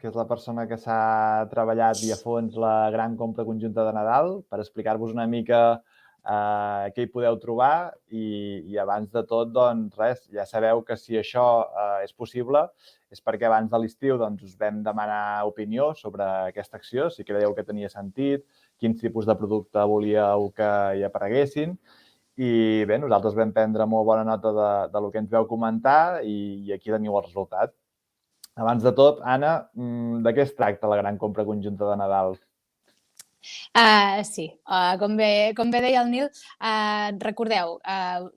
que és la persona que s'ha treballat i a fons la gran compra conjunta de Nadal, per explicar-vos una mica què hi podeu trobar i abans de tot, doncs res, ja sabeu que si això és possible és perquè abans de l'estiu doncs, us vam demanar opinió sobre aquesta acció, si creieu que tenia sentit, quins tipus de producte volíeu que hi apareguessin. I bé, nosaltres vam prendre molt bona nota del que ens vau comentar i aquí teniu el resultat. Abans de tot, Anna, de què es tracta la gran compra conjunta de Nadal? Sí, com bé deia el Nil, recordeu,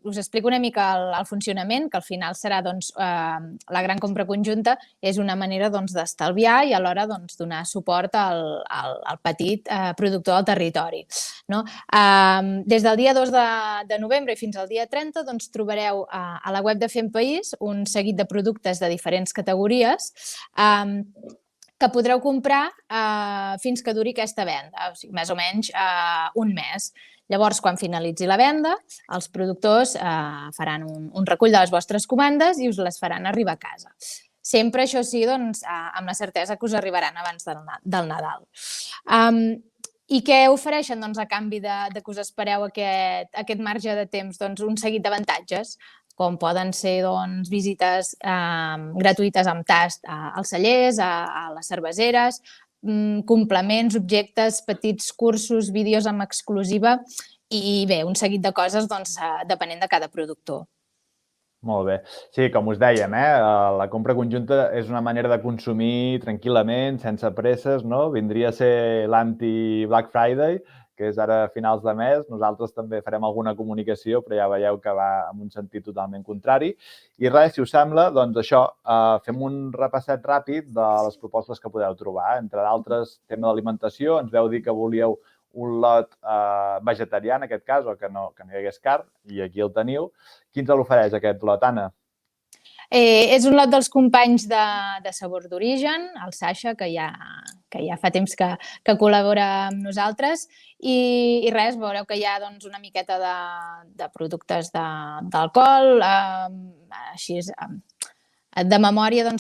us explico una mica el funcionament, que al final serà la gran compra conjunta és una manera d'estalviar i alhora donar suport al petit productor del territori. No? Des del dia 2 de novembre i fins al dia 30 trobareu a la web de Fem País un seguit de productes de diferents categories que podreu comprar fins que duri aquesta venda, o sigui, més o menys un mes. Llavors, quan finalitzi la venda, els productors faran un recull de les vostres comandes i us les faran arribar a casa. Sempre, això sí, amb la certesa que us arribaran abans del Nadal. I què ofereixen a canvi de que us espereu aquest marge de temps? Un seguit d'avantatges, com poden ser visites gratuïtes amb tast als cellers, a les cerveseres, complements, objectes, petits cursos, vídeos amb exclusiva i bé, un seguit de coses depenent de cada productor. Molt bé. Sí, com us dèiem, la compra conjunta és una manera de consumir tranquil·lament, sense presses, no? Vindria a ser l'anti-Black Friday, que és ara a finals de mes. Nosaltres també farem alguna comunicació, però ja veieu que va en un sentit totalment contrari. I res, si us sembla, doncs això, fem un repasset ràpid de les propostes que podeu trobar. Entre d'altres, tema d'alimentació, ens veu dir que volíeu un lot vegetarià, en aquest cas, o que no hi hagués carn, i aquí el teniu. Qui ens l'ofereix, aquest lot, Anna? És un lot dels companys de Sabor d'Origen, el Sasha, que ja fa temps que col·labora amb nosaltres, i res, veureu que hi ha una miqueta de productes d'alcohol, així de memòria,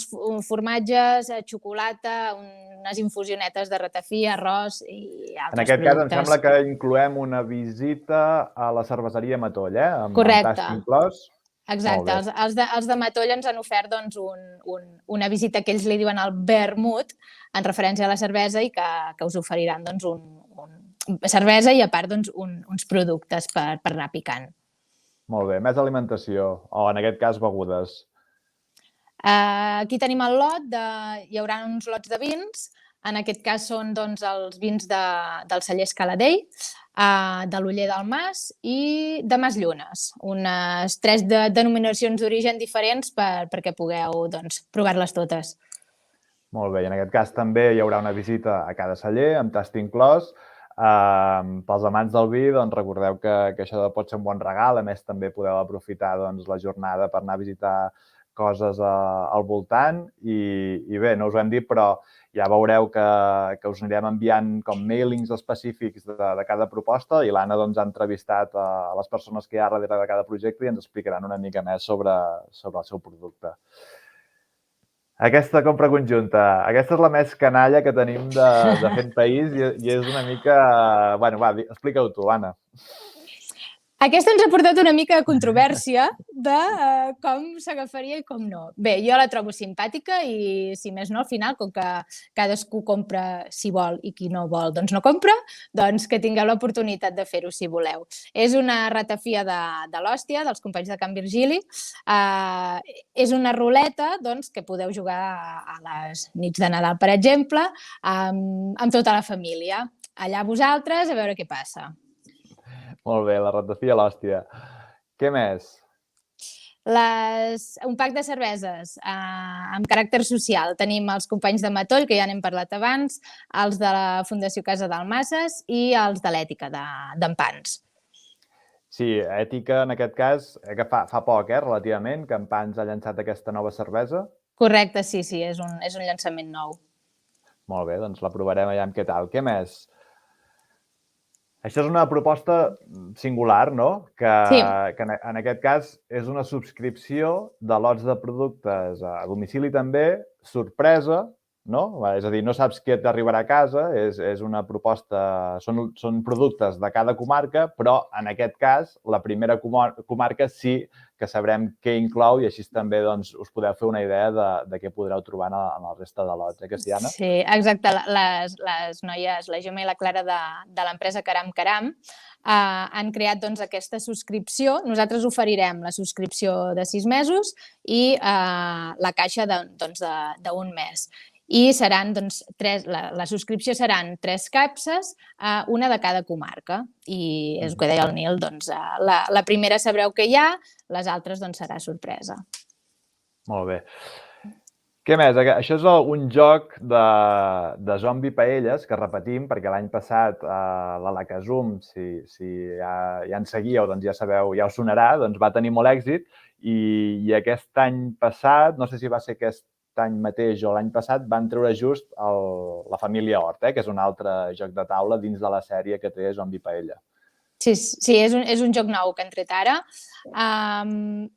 formatges, xocolata, unes infusionetes de ratafia, arròs i altres productes. En aquest cas, em sembla que incloem una visita a la cerveseria Matoll, amb tast inclòs. Exacte, els de Matoll ens han ofert una visita que ells li diuen el vermut, en referència a la cervesa, i que us oferiran cervesa i a part uns productes per anar picant. Molt bé, més alimentació, o en aquest cas begudes. Aquí tenim el lot, hi haurà uns lots de vins, en aquest cas són els vins del celler Escaladell, de l'Oller del Mas i de Mas Llunes, unes 3 denominacions d'origen diferents perquè pugueu provar-les totes. Molt bé, i en aquest cas també hi haurà una visita a cada celler, amb tast inclòs. Pels amants del vi, recordeu que això pot ser un bon regal, a més també podeu aprofitar la jornada per anar a visitar coses al voltant i bé, no us ho hem dit, però ja veureu que us anirem enviant com mailings específics de cada proposta i l'Anna ha entrevistat a les persones que hi ha darrere de cada projecte i ens explicaran una mica més sobre el seu producte. Aquesta compra conjunta, aquesta és la més canalla que tenim de Fent País i és una mica... Bueno, va, explica-ho tu, Anna. Aquesta ens ha portat una mica de controvèrsia de com s'agafaria i com no. Bé, jo la trobo simpàtica i, si més no, al final, com que cadascú compra si vol i qui no vol doncs no compra, doncs que tingueu l'oportunitat de fer-ho si voleu. És una ratafia de l'Hòstia, dels companys de Can Virgili. És una ruleta que podeu jugar a les nits de Nadal, per exemple, amb tota la família. Allà vosaltres, a veure què passa. Molt bé, la ratafia a l'Hòstia. Què més? Un pack de cerveses amb caràcter social. Tenim els companys de Matoll, que ja n'hem parlat abans, els de la Fundació Casa Dalmases i els de l'Ètica, d'en Pans. Sí, Ètica, en aquest cas, que fa poc, relativament, que en Pans ha llançat aquesta nova cervesa. Correcte, sí, és un llançament nou. Molt bé, doncs la provarem allà amb què tal. Què més? Això és una proposta singular, no? Que en aquest cas és una subscripció de lots de productes a domicili també, sorpresa, no? És a dir, no saps què t'arribarà a casa, és una proposta, són productes de cada comarca, però en aquest cas la primera comarca sí que sabrem què inclou i així també doncs, us podeu fer una idea de què podreu trobar en la resta de lots, que sí, Anna? Sí, exacte. Les noies, la Gemma i la Clara de l'empresa Caram Caram, han creat doncs, aquesta subscripció. Nosaltres oferirem la subscripció de 6 mesos i la caixa d'un mes. I seran, doncs, la subscripció seran 3 capses, una de cada comarca. I és el que deia el Nil, doncs, la primera sabreu que hi ha, les altres doncs, serà sorpresa. Molt bé. Què més? Això és un joc de zombi paelles que repetim, perquè l'any passat l'Alakazum, si ja en seguíeu, doncs ja sabeu, ja us sonarà, doncs va tenir molt èxit i aquest any passat, no sé si va ser aquest any mateix o l'any passat, van treure just la família Hort, que és un altre joc de taula dins de la sèrie que té Zombi Paella. Sí, és un joc nou que han tret ara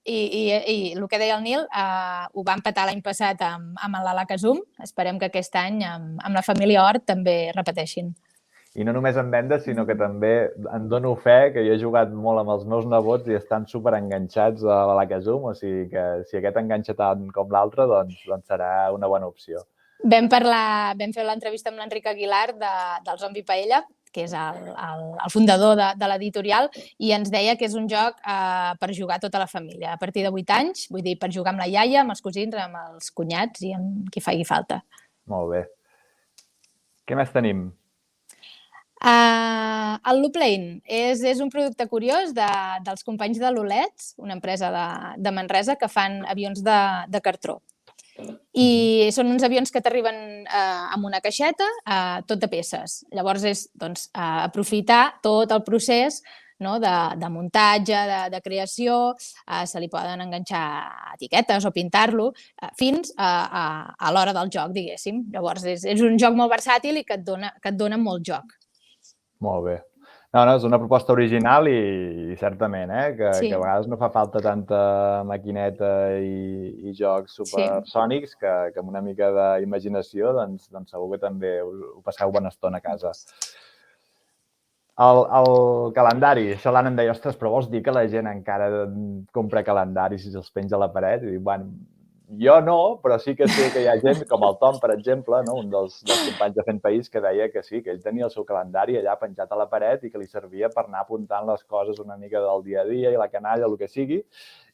i el que deia el Nil ho va empatar l'any passat amb l'Alakazum. Esperem que aquest any amb la família Hort també repeteixin. I no només en vendes, sinó que també en dono fe que jo he jugat molt amb els meus nebots i estan super enganxats a l'Alakazum, o sigui que si aquest enganxa tant com l'altre, doncs serà una bona opció. Vam fer l'entrevista amb l'Enric Aguilar del Zombi Paella, que és el fundador de l'editorial, i ens deia que és un joc per jugar tota la família, a partir de 8 anys, vull dir, per jugar amb la iaia, amb els cosins, amb els cunyats i amb qui faci falta. Molt bé. Què més tenim? El Looplane és un producte curiós dels companys de l'Olets, una empresa de Manresa que fan avions de cartró. I són uns avions que t'arriben amb una caixeta, tot de peces. Llavors és aprofitar tot el procés de muntatge, de creació, se li poden enganxar etiquetes o pintar-lo fins a l'hora del joc, diguéssim. Llavors és un joc molt versàtil i que et dona molt joc. Molt bé. No, és una proposta original i certament, que a vegades no fa falta tanta maquineta i jocs supersònics que amb una mica d'imaginació doncs segur que també ho passeu bona estona a casa. El calendari, això l'Anna em deia, ostres, però vols dir que la gent encara compra calendaris i se'ls penja a la paret? I dic, bueno, jo no, però sí que sé que hi ha gent, com el Tom, per exemple, un dels companys de Fent País, que deia que sí, que ell tenia el seu calendari allà penjat a la paret i que li servia per anar apuntant les coses una mica del dia a dia i la canalla, el que sigui.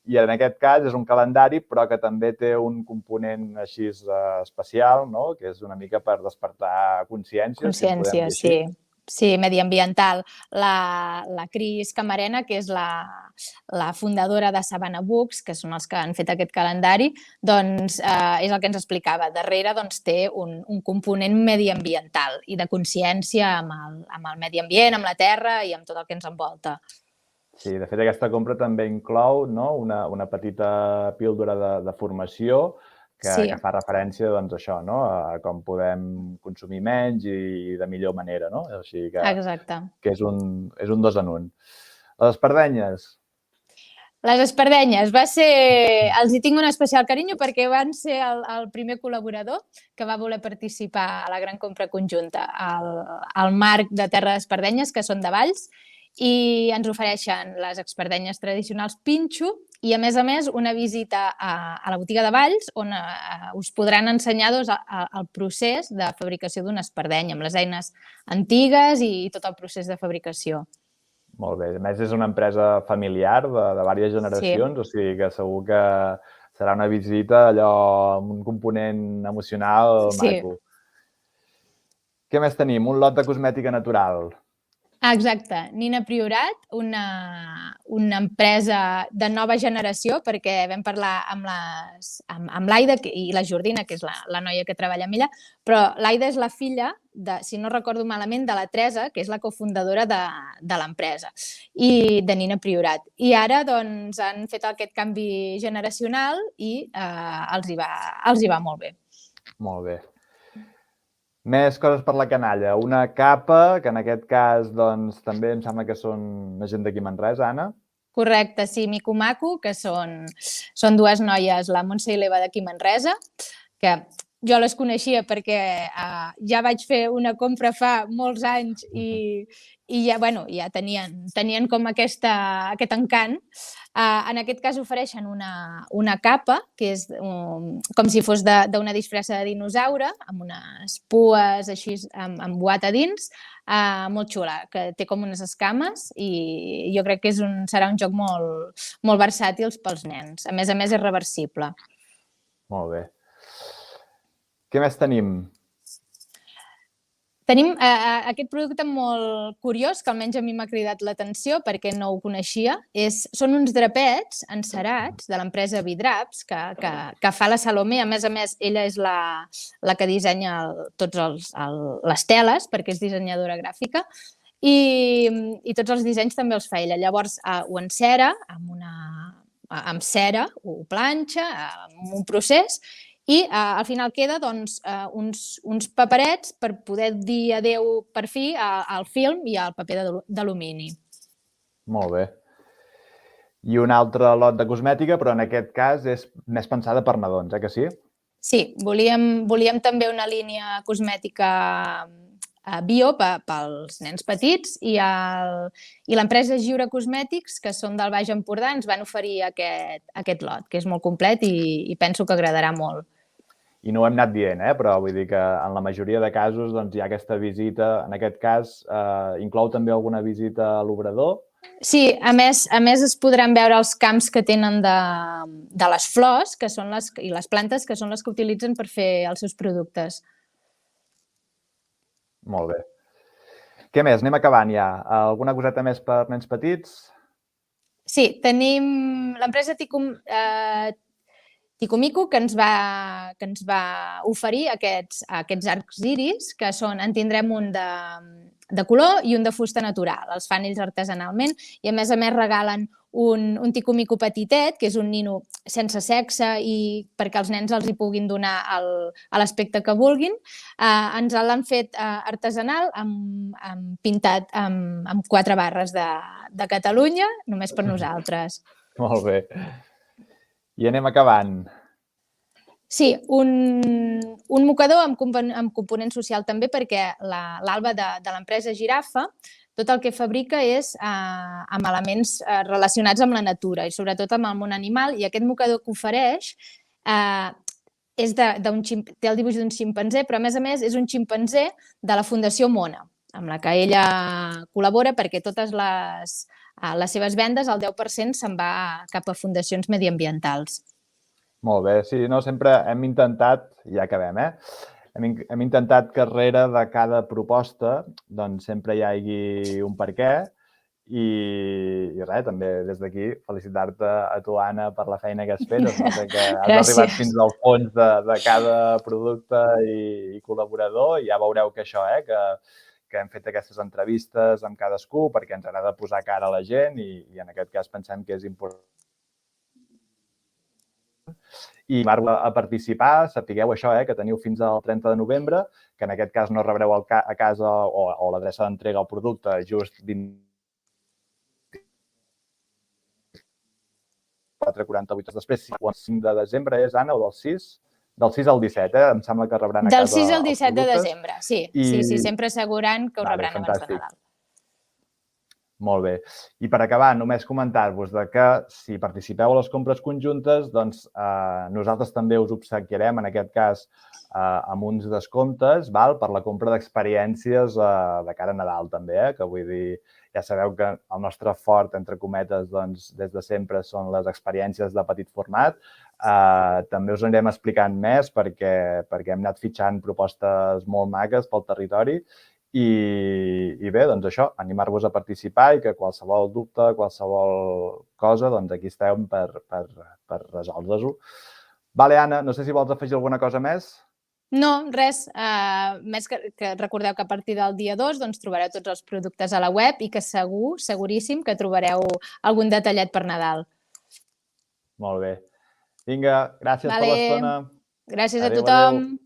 I en aquest cas és un calendari, però que també té un component així especial, que és una mica per despertar consciència. Consciència, sí. Sí, mediambiental. La Cris Camarena, que és la fundadora de Savannah Books, que són els que han fet aquest calendari, doncs és el que ens explicava. Darrere té un component mediambiental i de consciència amb el medi ambient, amb la terra i amb tot el que ens envolta. Sí, de fet, aquesta compra també inclou una petita píldora de formació que fa referència a això, a com podem consumir menys i de millor manera. O sigui que és un 2 en 1. Les espardenyes. Les espardenyes els hi tinc un especial carinyo perquè van ser el primer col·laborador que va voler participar a la gran compra conjunta al Marc de Terra d'Espardenyes, que són de Valls, i ens ofereixen les espardenyes tradicionals pinxo i, a més, una visita a la botiga de Valls on us podran ensenyar el procés de fabricació d'una espardenya amb les eines antigues i tot el procés de fabricació. Molt bé. A més, és una empresa familiar de diverses generacions, o sigui que segur que serà una visita allò amb un component emocional maco. Què més tenim? Un lot de cosmètica natural. Exacte. Nina Priorat, una empresa de nova generació, perquè vam parlar amb l'Aida i la Jordina, que és la noia que treballa amb ella, però l'Aida és la filla, si no recordo malament, de la Teresa, que és la cofundadora de l'empresa, i de Nina Priorat. I ara doncs, han fet aquest canvi generacional i els hi va molt bé. Molt bé. Més coses per la canalla. Una capa, que en aquest cas doncs, també em sembla que són la gent d'aquí Manresa, Anna. Correcte, sí, Mico Maco, que són dues noies, la Montse i l'Eva d'aquí Manresa, que jo les coneixia perquè ja vaig fer una compra fa molts anys i ja, bueno, ja tenien com aquest encant. En aquest cas ofereixen una capa, que és com si fos d'una disfressa de dinosaure, amb unes pues així amb boat a dins, molt xula, que té com unes escames i jo crec que serà un joc molt versàtil pels nens. A més és reversible. Molt bé. Què més tenim? Tenim aquest producte molt curiós, que almenys a mi m'ha cridat l'atenció perquè no ho coneixia. Són uns drapets encerats de l'empresa Vidraps que fa la Salomé. A més, ella és la que dissenya totes les teles, perquè és dissenyadora gràfica, i tots els dissenys també els fa ella. Llavors, ho encera amb cera, ho planxa, amb un procés, i al final queda uns paperets per poder dir adéu per fi al film i al paper d'alumini. Molt bé. I un altre lot de cosmètica, però en aquest cas és més pensada per nadons, que sí? Sí, volíem també una línia cosmètica bio pels nens petits i l'empresa Giura Cosmètics, que són del Baix Empordà, ens van oferir aquest lot, que és molt complet i penso que agradarà molt. I no ho hem anat dient, però vull dir que en la majoria de casos hi ha aquesta visita. En aquest cas, inclou també alguna visita a l'obrador? Sí, a més es podran veure els camps que tenen de les flors i les plantes, que són les que utilitzen per fer els seus productes. Molt bé. Què més? Anem acabant ja. Alguna coseta més per nens petits? Sí, tenim l'empresa Ticomico, que ens va oferir aquests arcs iris, que en tindrem un de color i un de fusta natural. Els fan ells artesanalment i a més regalen un ticomico petitet, que és un nino sense sexe i perquè els nens els hi puguin donar l'aspecte que vulguin. Ens l'han fet artesanal, pintat amb 4 barres de Catalunya, només per nosaltres. Molt bé. I anem acabant. Sí, un mocador amb component social també, perquè l'Alba de l'empresa Girafa tot el que fabrica és amb elements relacionats amb la natura i sobretot amb el món animal, i aquest mocador que ofereix té el dibuix d'un ximpanzé, però a més és un ximpanzé de la Fundació Mona, amb la que ella col·labora, perquè totes les seves vendes, el 10% se'n va cap a fundacions mediambientals. Molt bé, sí, sempre hem intentat, ja acabem, hem intentat que darrere de cada proposta sempre hi hagi un perquè i res, també des d'aquí felicitar-te a tu, Anna, per la feina que has fet. Es nota que has arribat fins al fons de cada producte i col·laborador i ja veureu que això, que hem fet aquestes entrevistes amb cadascú perquè ens agrada posar cara a la gent i en aquest cas pensem que és important. I animar-vos a participar, sapigueu això, que teniu fins al 30 de novembre, que en aquest cas no rebreu a casa o l'adreça d'entrega al producte just 24-48 hores després. El 5 de desembre és, Anna, o del 6? Del 6 al 17, em sembla que rebran a casa els productes. Del 6 al 17 de desembre, sí. Sí, sempre assegurant que ho rebran abans de Nadal. Molt bé. I per acabar, només comentar-vos que si participeu a les compres conjuntes, doncs nosaltres també us obsequiarem, en aquest cas, amb uns descomptes per la compra d'experiències de cara a Nadal també, que vull dir, ja sabeu que el nostre fort, entre cometes, doncs des de sempre són les experiències de petit format. També us anirem explicant més perquè hem anat fitxant propostes molt maques pel territori. I bé, doncs això, animar-vos a participar i que qualsevol dubte, qualsevol cosa, doncs aquí estem per resoldre-ho. Vale, Anna, no sé si vols afegir alguna cosa més. No, res. Més que recordeu que a partir del dia 2 doncs, trobareu tots els productes a la web i que seguríssim que trobareu algun detallet per Nadal. Molt bé. Vinga, gràcies per l'estona. Gràcies a tothom.